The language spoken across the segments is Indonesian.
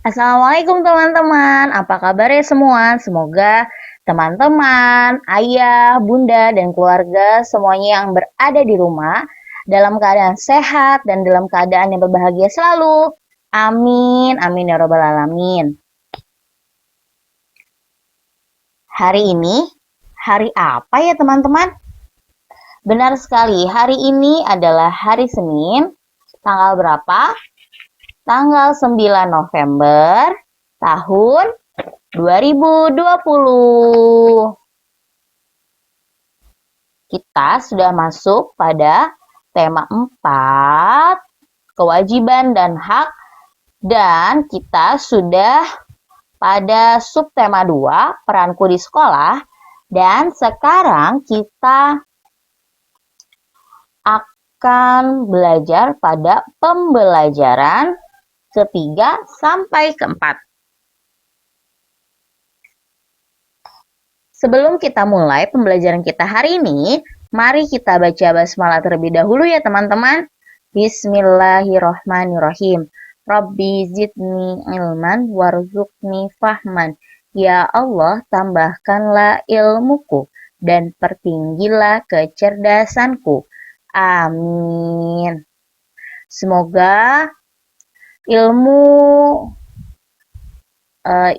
Assalamualaikum teman-teman, apa kabarnya semua? Semoga teman-teman, ayah, bunda, dan keluarga semuanya yang berada di rumah dalam keadaan sehat dan dalam keadaan yang berbahagia selalu. Amin, amin ya robbal alamin. Hari ini, hari apa ya teman-teman? Benar sekali, hari ini adalah hari Senin, tanggal berapa? Tanggal 9 November tahun 2020. Kita sudah masuk pada tema 4, kewajiban dan hak, dan kita sudah pada subtema 2, peranku di sekolah, dan sekarang kita akan belajar pada pembelajaran ketiga sampai keempat. Sebelum kita mulai pembelajaran kita hari ini, mari kita baca basmalah terlebih dahulu ya teman-teman. Bismillahirrohmanirrohim. Rabbi zidni ilman warzuqni fahman. Ya Allah, tambahkanlah ilmuku dan pertinggilah kecerdasanku. Amin. Semoga ilmu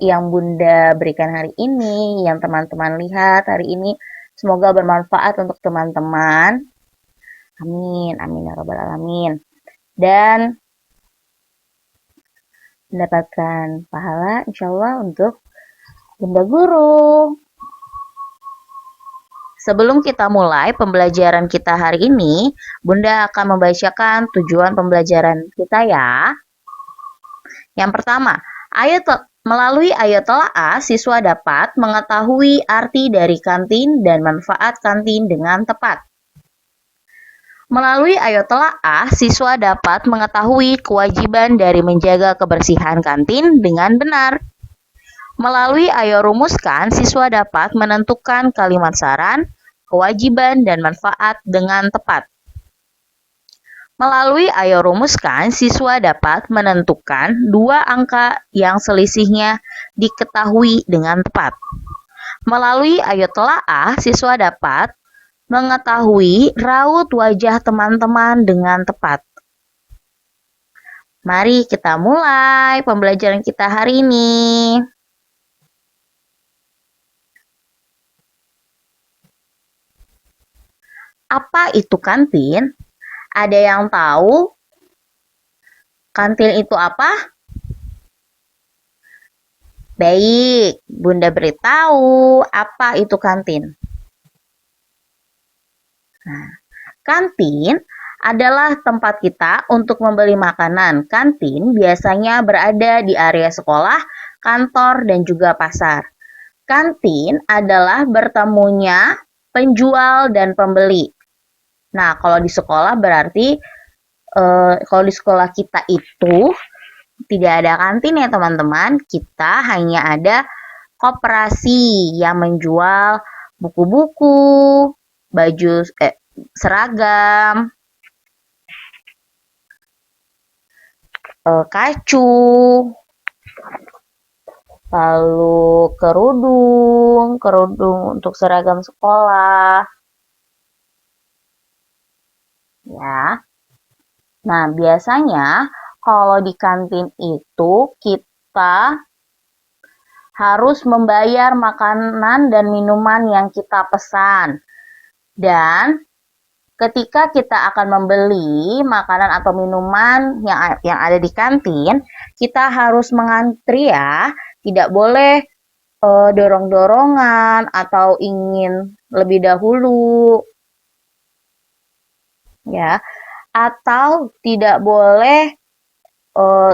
yang Bunda berikan hari ini, yang teman-teman lihat hari ini, semoga bermanfaat untuk teman-teman. Amin, amin ya robbal alamin. Dan mendapatkan pahala insya Allah untuk Bunda Guru. Sebelum kita mulai pembelajaran kita hari ini, Bunda akan membacakan tujuan pembelajaran kita ya. Yang pertama, melalui ayat telaah, siswa dapat mengetahui arti dari kantin dan manfaat kantin dengan tepat. Melalui ayat telaah, siswa dapat mengetahui kewajiban dari menjaga kebersihan kantin dengan benar. Melalui ayo rumuskan, siswa dapat menentukan kalimat saran, kewajiban, dan manfaat dengan tepat. Melalui ayo rumuskan, siswa dapat menentukan dua angka yang selisihnya diketahui dengan tepat. Melalui ayo telaah, siswa dapat mengetahui raut wajah teman-teman dengan tepat. Mari kita mulai pembelajaran kita hari ini. Apa itu kantin? Ada yang tahu kantin itu apa? Baik, Bunda beritahu apa itu kantin. Nah, kantin adalah tempat kita untuk membeli makanan. Kantin biasanya berada di area sekolah, kantor, dan juga pasar. Kantin adalah bertemunya penjual dan pembeli. Nah, kalau di sekolah berarti kalau di sekolah kita itu tidak ada kantin ya teman-teman. Kita hanya ada koperasi yang menjual buku-buku, baju seragam, kacu, lalu kerudung untuk seragam sekolah. Ya. Nah, biasanya kalau di kantin itu kita harus membayar makanan dan minuman yang kita pesan. Dan ketika kita akan membeli makanan atau minuman yang ada di kantin, kita harus mengantri ya. Tidak boleh dorong-dorongan atau ingin lebih dahulu. Ya, atau tidak boleh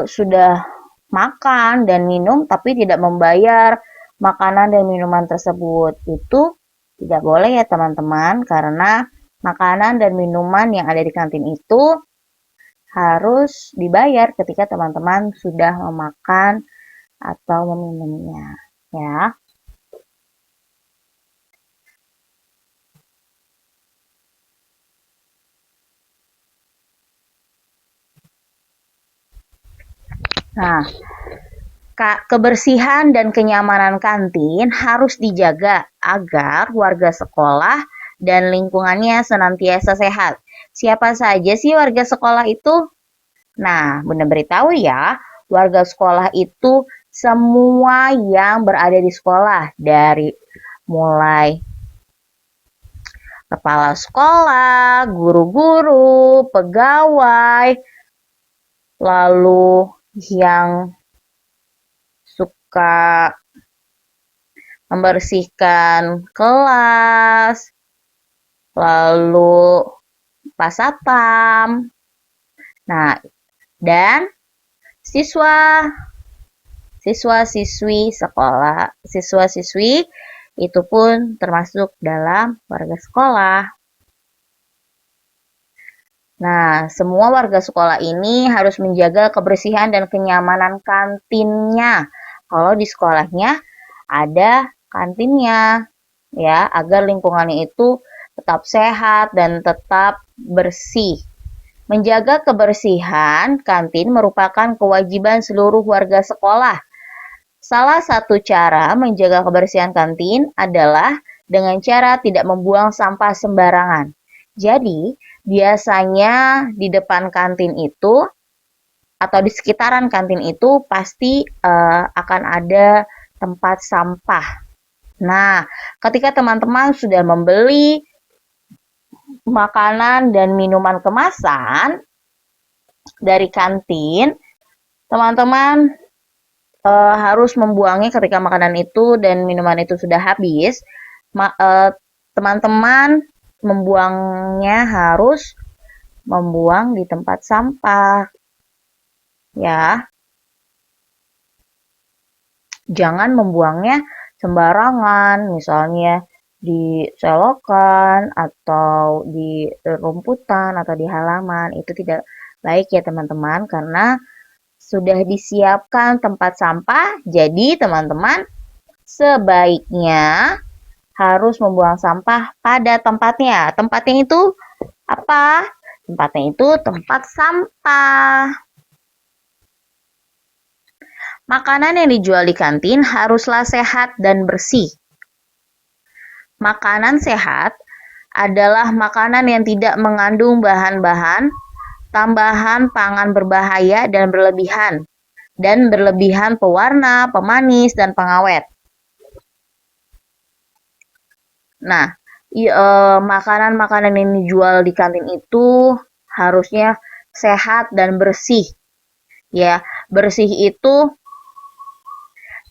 sudah makan dan minum tapi tidak membayar makanan dan minuman tersebut. Itu tidak boleh ya teman-teman, karena makanan dan minuman yang ada di kantin itu harus dibayar ketika teman-teman sudah memakan atau meminumnya ya. Nah, Kebersihan dan kenyamanan kantin harus dijaga agar warga sekolah dan lingkungannya senantiasa sehat. Siapa saja sih warga sekolah itu? Nah, Bunda beritahu ya, warga sekolah itu semua yang berada di sekolah, dari mulai kepala sekolah, guru-guru, pegawai, lalu yang suka membersihkan kelas, lalu pas satpam. Nah, dan siswa-siswi sekolah, siswa-siswi itu pun termasuk dalam warga sekolah. Nah, semua warga sekolah ini harus menjaga kebersihan dan kenyamanan kantinnya. Kalau di sekolahnya ada kantinnya, ya, agar lingkungannya itu tetap sehat dan tetap bersih. Menjaga kebersihan kantin merupakan kewajiban seluruh warga sekolah. Salah satu cara menjaga kebersihan kantin adalah dengan cara tidak membuang sampah sembarangan. Jadi, biasanya di depan kantin itu atau di sekitaran kantin itu pasti akan ada tempat sampah. Nah, ketika teman-teman sudah membeli makanan dan minuman kemasan dari kantin, teman-teman harus membuangnya ketika makanan itu dan minuman itu sudah habis. Teman-teman membuangnya harus membuang di tempat sampah, ya. Jangan membuangnya sembarangan, misalnya di selokan atau di rumputan atau di halaman. Itu tidak baik ya teman-teman, karena sudah disiapkan tempat sampah, jadi teman-teman sebaiknya harus membuang sampah pada tempatnya. Tempatnya itu apa? Tempatnya itu tempat sampah. Makanan yang dijual di kantin haruslah sehat dan bersih. Makanan sehat adalah makanan yang tidak mengandung bahan-bahan tambahan pangan berbahaya dan berlebihan pewarna, pemanis, dan pengawet. Nah, makanan-makanan yang dijual di kantin itu harusnya sehat dan bersih. Ya, bersih itu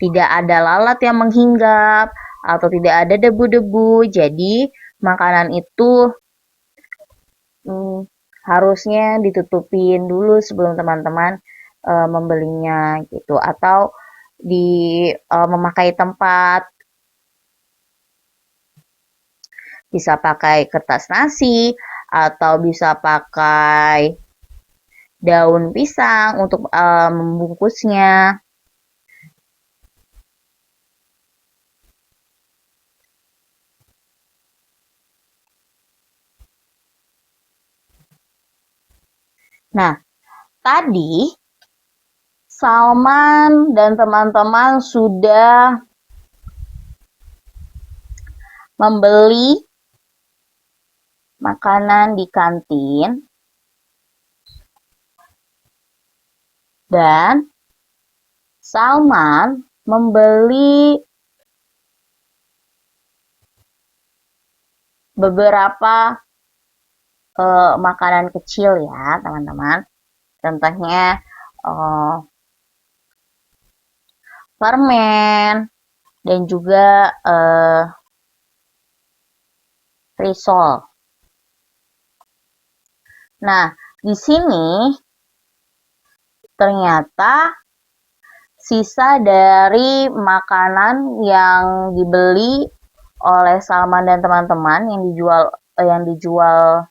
tidak ada lalat yang menghinggap atau tidak ada debu-debu. Jadi, makanan itu harusnya ditutupin dulu sebelum teman-teman membelinya gitu, atau memakai tempat. Bisa pakai kertas nasi atau bisa pakai daun pisang untuk membungkusnya. Nah, tadi Salman dan teman-teman sudah membeli makanan di kantin dan Salman membeli beberapa makanan kecil ya teman-teman. Contohnya permen dan juga risol. Nah, di sini ternyata sisa dari makanan yang dibeli oleh Salman dan teman-teman yang dijual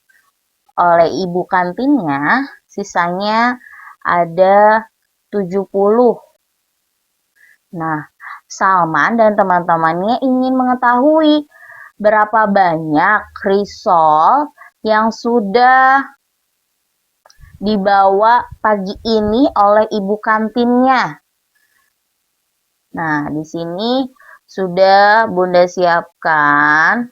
oleh ibu kantinnya, sisanya ada 70. Nah, Salman dan teman-temannya ingin mengetahui berapa banyak risol yang sudah dibawa pagi ini oleh ibu kantinnya. Nah, di sini sudah Bunda siapkan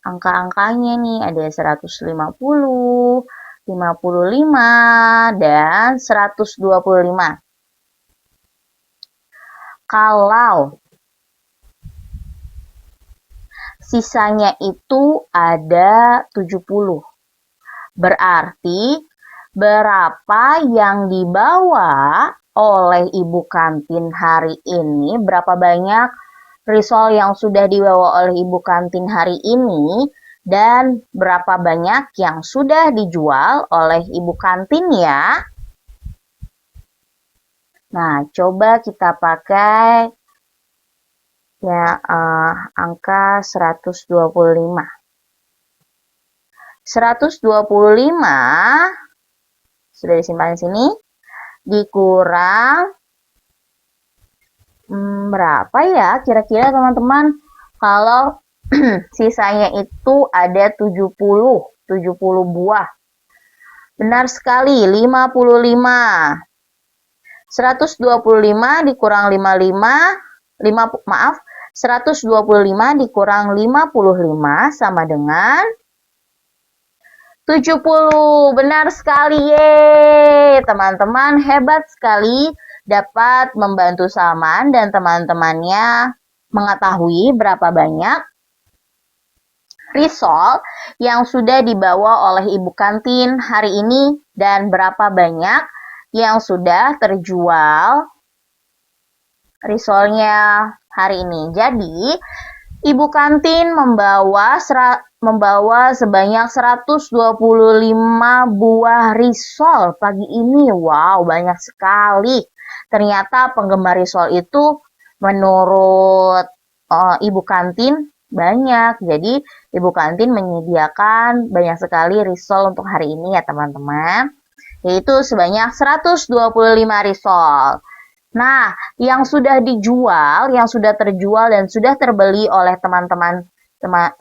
angka-angkanya nih, ada 150, 55, dan 125. Kalau sisanya itu ada 70, berarti berapa yang dibawa oleh ibu kantin hari ini, berapa banyak risol yang sudah dibawa oleh ibu kantin hari ini, dan berapa banyak yang sudah dijual oleh ibu kantin ya. Nah, coba kita pakai ya angka 125. 125 sudah disimpan di sini, dikurang berapa ya kira-kira teman-teman? Kalau sisanya itu ada 70 buah. Benar sekali, 55. 125 dikurang 125 dikurang 55 sama dengan 70. Benar sekali, ye. Teman-teman hebat sekali dapat membantu Salman dan teman-temannya mengetahui berapa banyak risol yang sudah dibawa oleh ibu kantin hari ini dan berapa banyak yang sudah terjual risolnya hari ini. Jadi, ibu kantin membawa sebanyak 125 buah risol pagi ini. Wow, banyak sekali. Ternyata penggemar risol itu menurut ibu kantin banyak. Jadi, ibu kantin menyediakan banyak sekali risol untuk hari ini ya teman-teman. Yaitu sebanyak 125 risol. Nah, yang sudah dijual, yang sudah terjual dan sudah terbeli oleh teman-teman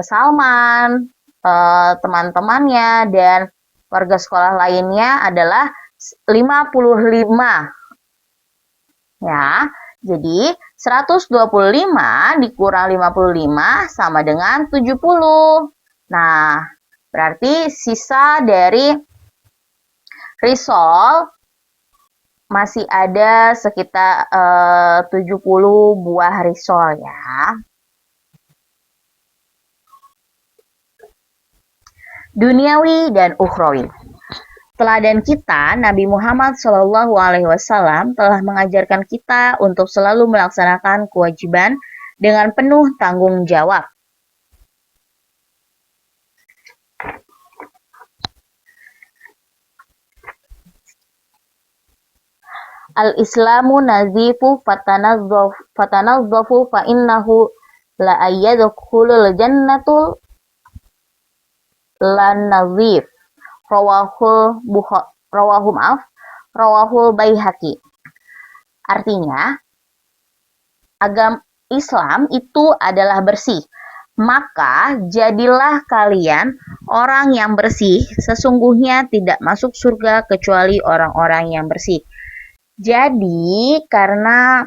Salman, teman-temannya, dan warga sekolah lainnya adalah 55. Ya, jadi 125 dikurang 55 sama dengan 70. Nah, berarti sisa dari risol masih ada sekitar 70 buah risol ya. Duniawi dan ukhrawi. Teladan kita, Nabi Muhammad SAW telah mengajarkan kita untuk selalu melaksanakan kewajiban dengan penuh tanggung jawab. Al-Islamu nazifu fatanazzafu fa innahu la ayyadkhulul jannatul lan nazif. Rawahul Baihaqi. Artinya, agama Islam itu adalah bersih. Maka jadilah kalian orang yang bersih. Sesungguhnya tidak masuk surga kecuali orang-orang yang bersih. Jadi, karena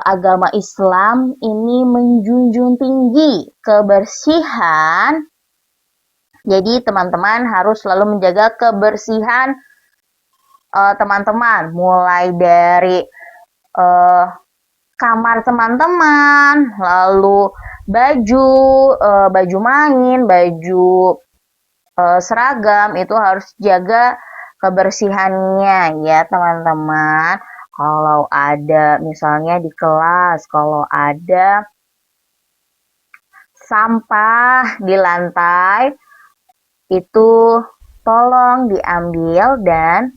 agama Islam ini menjunjung tinggi kebersihan, jadi teman-teman harus selalu menjaga kebersihan teman-teman, mulai dari kamar teman-teman, lalu baju main, baju seragam, itu harus jaga kebersihannya ya teman-teman. Kalau ada misalnya di kelas, kalau ada sampah di lantai, itu tolong diambil dan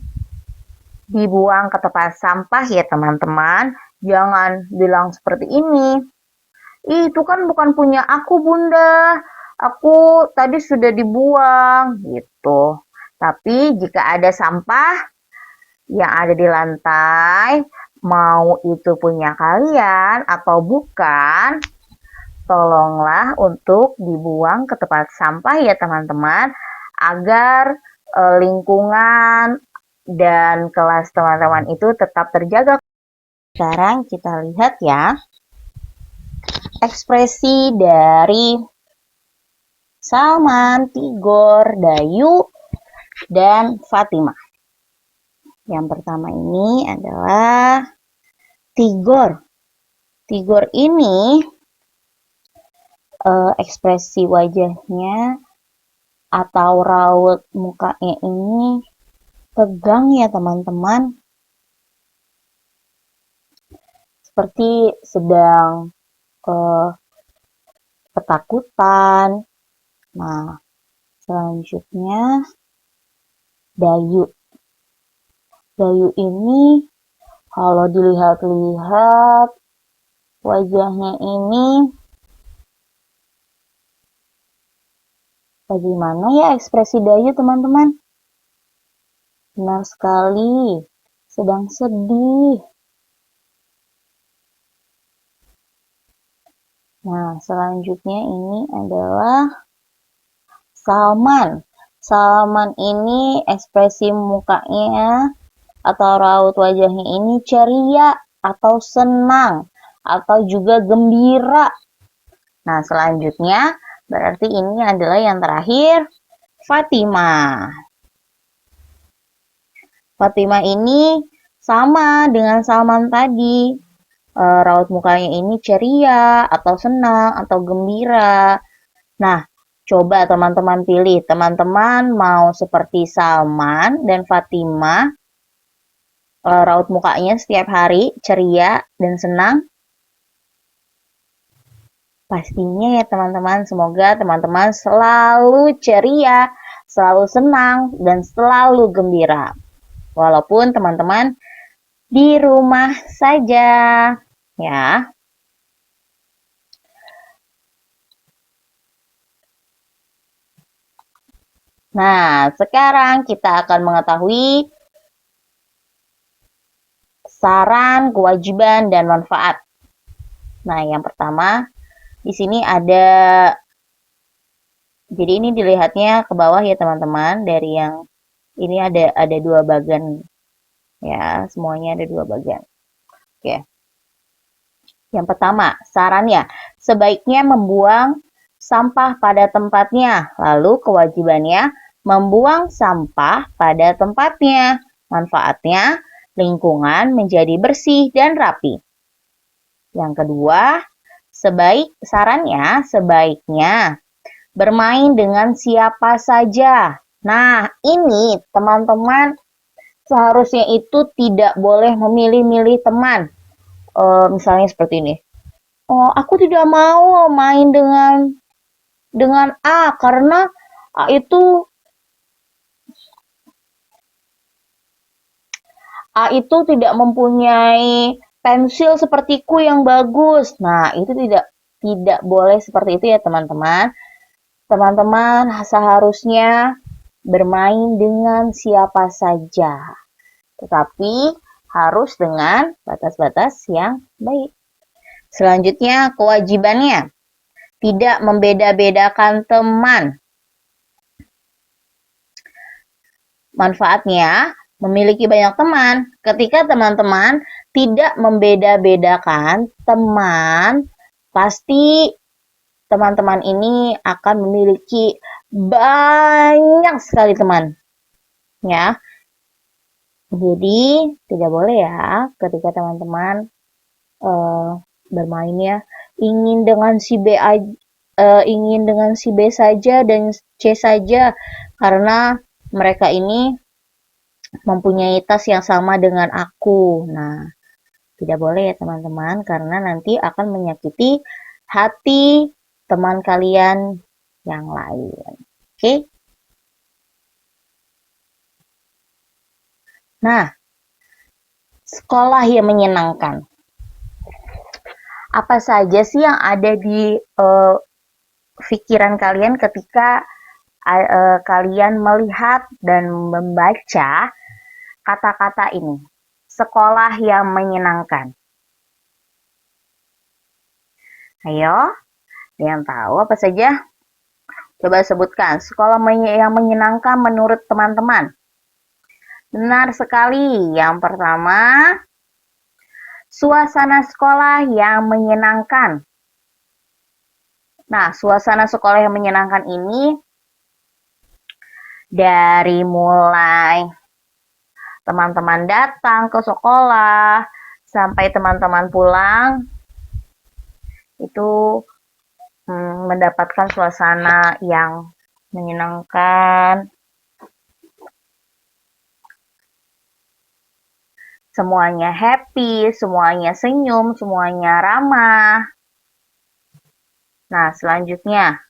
dibuang ke tempat sampah ya teman-teman. Jangan bilang seperti ini, itu kan bukan punya aku bunda, aku tadi sudah dibuang gitu. Tapi jika ada sampah yang ada di lantai, mau itu punya kalian atau bukan, tolonglah untuk dibuang ke tempat sampah ya teman-teman, agar lingkungan dan kelas teman-teman itu tetap terjaga Sekarang kita lihat ya, ekspresi dari Salman, Tigor, Dayu, dan Fatimah. Yang pertama ini adalah Tigor. Tigor ini ekspresi wajahnya atau raut mukanya ini tegang ya teman-teman. Seperti sedang ketakutan. Nah, selanjutnya Dayu. Dayu ini kalau dilihat-lihat wajahnya ini bagaimana ya ekspresi Dayu teman-teman? Benar sekali, sedang sedih. Nah, selanjutnya ini adalah Salman. Salman ini ekspresi mukanya atau raut wajahnya ini ceria atau senang atau juga gembira. Nah, selanjutnya berarti ini adalah yang terakhir, Fatimah. Fatimah ini sama dengan Salman tadi. Raut mukanya ini ceria atau senang atau gembira. Nah, coba teman-teman pilih. Teman-teman mau seperti Salman dan Fatimah, raut mukanya setiap hari ceria dan senang? Pastinya ya teman-teman, semoga teman-teman selalu ceria, selalu senang, dan selalu gembira. Walaupun teman-teman di rumah saja, ya. Nah, sekarang kita akan mengetahui saran, kewajiban, dan manfaat. Nah, yang pertama, di sini ada, jadi ini dilihatnya ke bawah ya teman-teman, dari yang ini ada dua bagian ya, semuanya ada dua bagian. Oke. Yang pertama, sarannya, sebaiknya membuang sampah pada tempatnya. Lalu kewajibannya, membuang sampah pada tempatnya. Manfaatnya, lingkungan menjadi bersih dan rapi. Yang kedua, sarannya sebaiknya bermain dengan siapa saja. Nah, ini teman-teman seharusnya itu tidak boleh memilih-milih teman. Misalnya seperti ini. Oh, aku tidak mau main dengan A karena A itu tidak mempunyai pensil sepertiku yang bagus. Nah, itu tidak boleh seperti itu ya teman-teman. Teman-teman seharusnya bermain dengan siapa saja. Tetapi harus dengan batas-batas yang baik. Selanjutnya, kewajibannya tidak membeda-bedakan teman. Manfaatnya, memiliki banyak teman. Ketika teman-teman tidak membeda-bedakan teman, pasti teman-teman ini akan memiliki banyak sekali teman. Ya. Jadi, tidak boleh ya ketika teman-teman bermainnya ingin dengan si B saja dan C saja karena mereka ini mempunyai tas yang sama dengan aku. Nah, tidak boleh ya teman-teman karena nanti akan menyakiti hati teman kalian yang lain. Oke? Nah, sekolah yang menyenangkan. Apa saja sih yang ada di pikiran kalian ketika kalian melihat dan membaca kata-kata ini? Sekolah yang menyenangkan. Ayo, yang tahu apa saja? Coba sebutkan, sekolah yang menyenangkan menurut teman-teman. Benar sekali. Yang pertama, Suasana sekolah yang menyenangkan. Nah, suasana sekolah yang menyenangkan ini dari mulai teman-teman datang ke sekolah sampai teman-teman pulang itu mendapatkan suasana yang menyenangkan. Semuanya happy, semuanya senyum, semuanya ramah. Nah, selanjutnya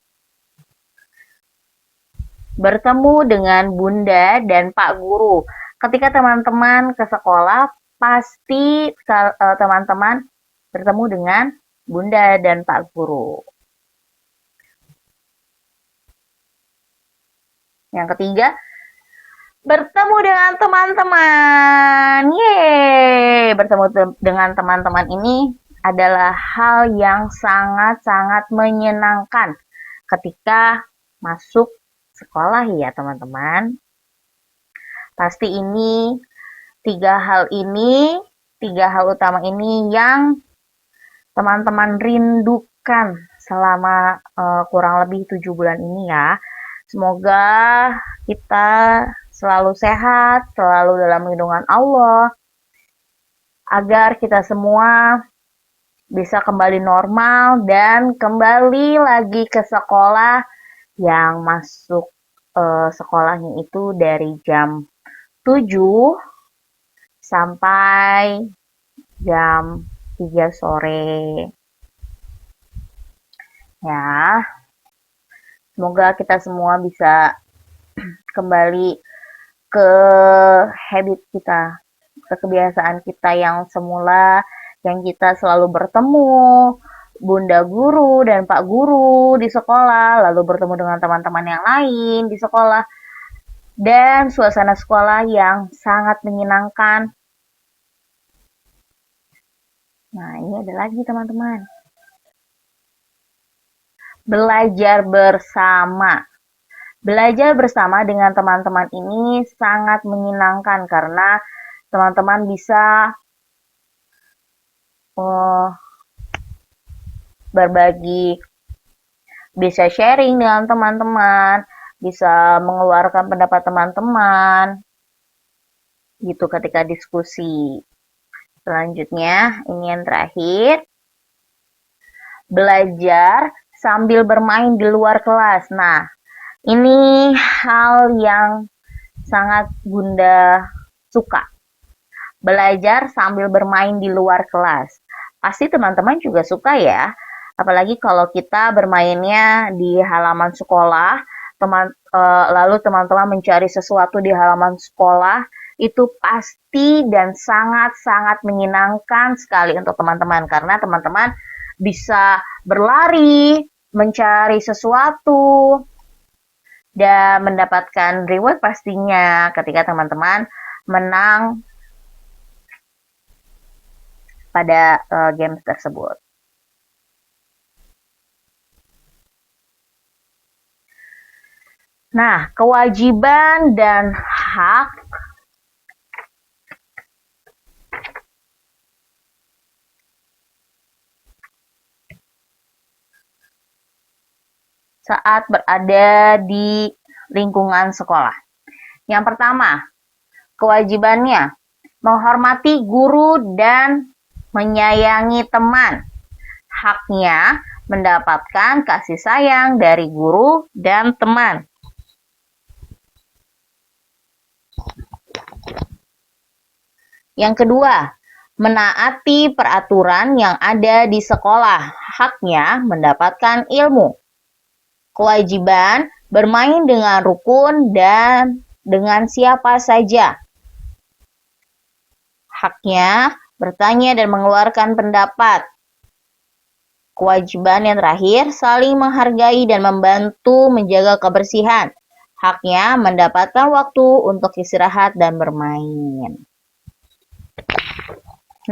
bertemu dengan Bunda dan Pak Guru. Ketika teman-teman ke sekolah, pasti teman-teman bertemu dengan Bunda dan Pak Guru. Yang ketiga, bertemu dengan teman-teman. Yeay! Bertemu dengan teman-teman ini adalah hal yang sangat-sangat menyenangkan ketika masuk sekolah ya teman-teman. Pasti ini tiga hal utama ini yang teman-teman rindukan selama kurang lebih 7 bulan ini ya. Semoga kita selalu sehat, selalu dalam lindungan Allah, agar kita semua bisa kembali normal dan kembali lagi ke sekolah yang masuk sekolahnya itu dari jam 7 sampai jam 3 sore. Ya, semoga kita semua bisa kembali ke habit kita, ke kebiasaan kita yang semula, yang kita selalu bertemu Bunda Guru dan Pak Guru di sekolah, lalu bertemu dengan teman-teman yang lain di sekolah, dan suasana sekolah yang sangat menyenangkan. Nah, ini ada lagi teman-teman. Belajar bersama. Belajar bersama dengan teman-teman ini sangat menyenangkan karena teman-teman bisa berbagi, bisa sharing dengan teman-teman, bisa mengeluarkan pendapat teman-teman, gitu ketika diskusi. Selanjutnya, ini yang terakhir, belajar sambil bermain di luar kelas. Nah, ini hal yang sangat Bunda suka. Belajar sambil bermain di luar kelas. Pasti teman-teman juga suka ya. Apalagi kalau kita bermainnya di halaman sekolah, lalu teman-teman mencari sesuatu di halaman sekolah, itu pasti dan sangat-sangat menyenangkan sekali untuk teman-teman. Karena teman-teman bisa berlari, mencari sesuatu, dan mendapatkan reward pastinya ketika teman-teman menang pada games tersebut. Nah, kewajiban dan hak saat berada di lingkungan sekolah. Yang pertama, kewajibannya menghormati guru dan menyayangi teman. Haknya mendapatkan kasih sayang dari guru dan teman. Yang kedua, menaati peraturan yang ada di sekolah. Haknya mendapatkan ilmu. Kewajiban bermain dengan rukun dan dengan siapa saja. Haknya bertanya dan mengeluarkan pendapat. Kewajiban yang terakhir, saling menghargai dan membantu menjaga kebersihan. Haknya mendapatkan waktu untuk istirahat dan bermain.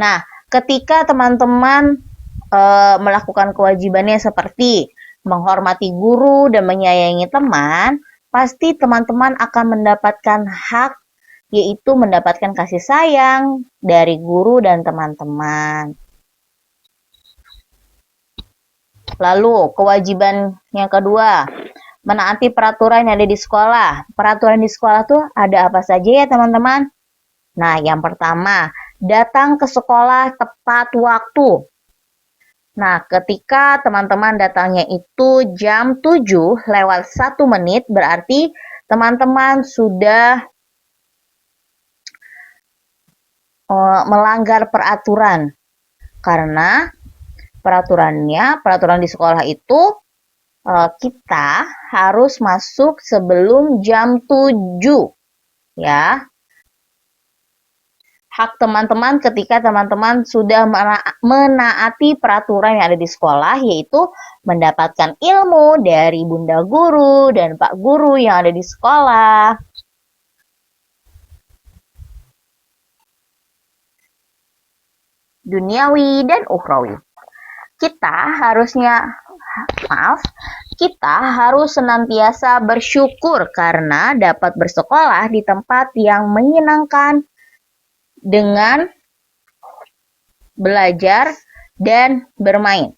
Nah, ketika teman-teman melakukan kewajibannya seperti menghormati guru dan menyayangi teman, pasti teman-teman akan mendapatkan hak yaitu mendapatkan kasih sayang dari guru dan teman-teman. Lalu, kewajiban yang kedua, menaati peraturan yang ada di sekolah. Peraturan di sekolah tuh ada apa saja ya teman-teman? Nah, yang pertama, datang ke sekolah tepat waktu. Nah, ketika teman-teman datangnya itu jam 7 lewat 1 menit, berarti teman-teman sudah melanggar peraturan. Karena peraturan di sekolah itu kita harus masuk sebelum jam 7 ya. Hak teman-teman ketika teman-teman sudah menaati peraturan yang ada di sekolah, yaitu mendapatkan ilmu dari bunda guru dan pak guru yang ada di sekolah. Duniawi dan ukhrawi. Kita harus senantiasa bersyukur karena dapat bersekolah di tempat yang menyenangkan dengan belajar dan bermain.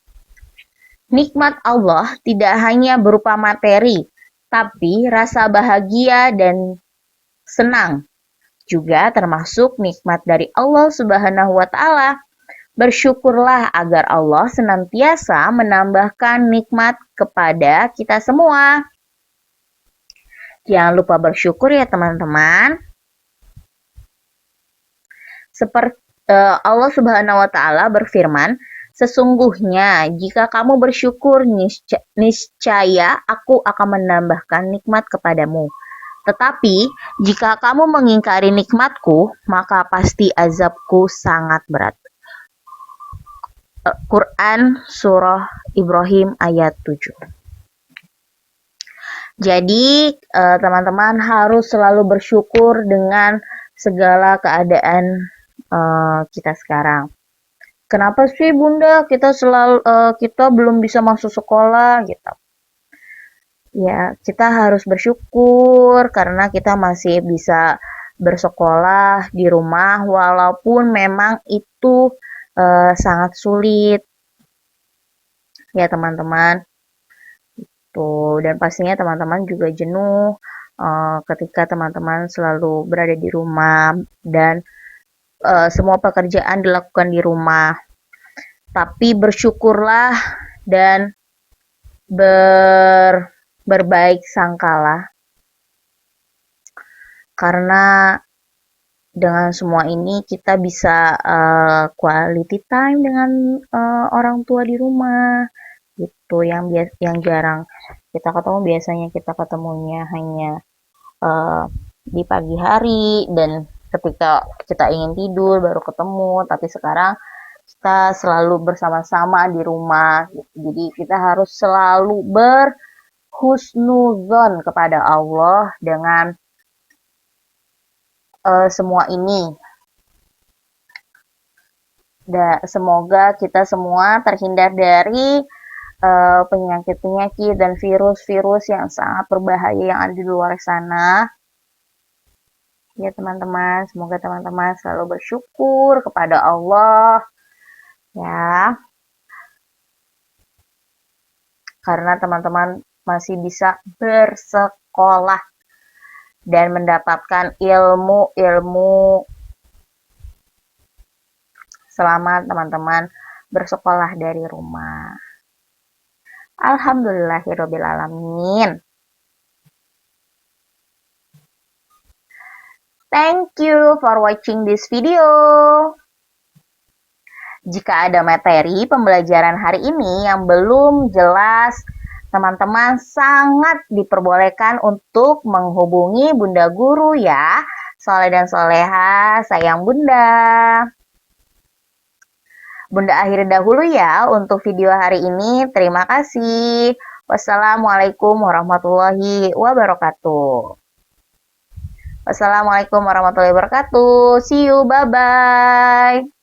Nikmat Allah tidak hanya berupa materi, tapi rasa bahagia dan senang juga termasuk nikmat dari Allah Subhanahu wa Ta'ala. Bersyukurlah agar Allah senantiasa menambahkan nikmat kepada kita semua. Jangan lupa bersyukur ya teman-teman. Seperti Allah Subhanahu wa Ta'ala berfirman, sesungguhnya jika kamu bersyukur, niscaya aku akan menambahkan nikmat kepadamu. Tetapi jika kamu mengingkari nikmatku, maka pasti azabku sangat berat. Quran Surah Ibrahim ayat 7. Jadi teman-teman harus selalu bersyukur dengan segala keadaan kita sekarang. Kenapa sih bunda kita belum bisa masuk sekolah gitu? Ya, kita harus bersyukur karena kita masih bisa bersekolah di rumah walaupun memang itu sangat sulit ya teman-teman. Dan pastinya teman-teman juga jenuh ketika teman-teman selalu berada di rumah dan semua pekerjaan dilakukan di rumah. Tapi bersyukurlah dan berbaik sangkalah karena dengan semua ini kita bisa quality time dengan orang tua di rumah gitu, yang jarang kita ketemu. Biasanya kita ketemunya hanya di pagi hari dan ketika kita ingin tidur baru ketemu, tapi sekarang kita selalu bersama-sama di rumah gitu. Jadi kita harus selalu berhusnuzon kepada Allah dengan semua ini. Semoga kita semua terhindar dari penyakit-penyakit dan virus-virus yang sangat berbahaya yang ada di luar sana. Ya teman-teman, semoga teman-teman selalu bersyukur kepada Allah ya. Karena teman-teman masih bisa bersekolah dan mendapatkan ilmu-ilmu selama teman-teman bersekolah dari rumah. Alhamdulillahirrabbilalamin. Thank you for watching this video. Jika ada materi pembelajaran hari ini yang belum jelas, teman-teman sangat diperbolehkan untuk menghubungi Bunda Guru ya. Soleh dan Soleha, sayang Bunda. Bunda akhiri dahulu ya untuk video hari ini. Terima kasih. Wassalamualaikum warahmatullahi wabarakatuh. Wassalamualaikum warahmatullahi wabarakatuh. See you, bye-bye.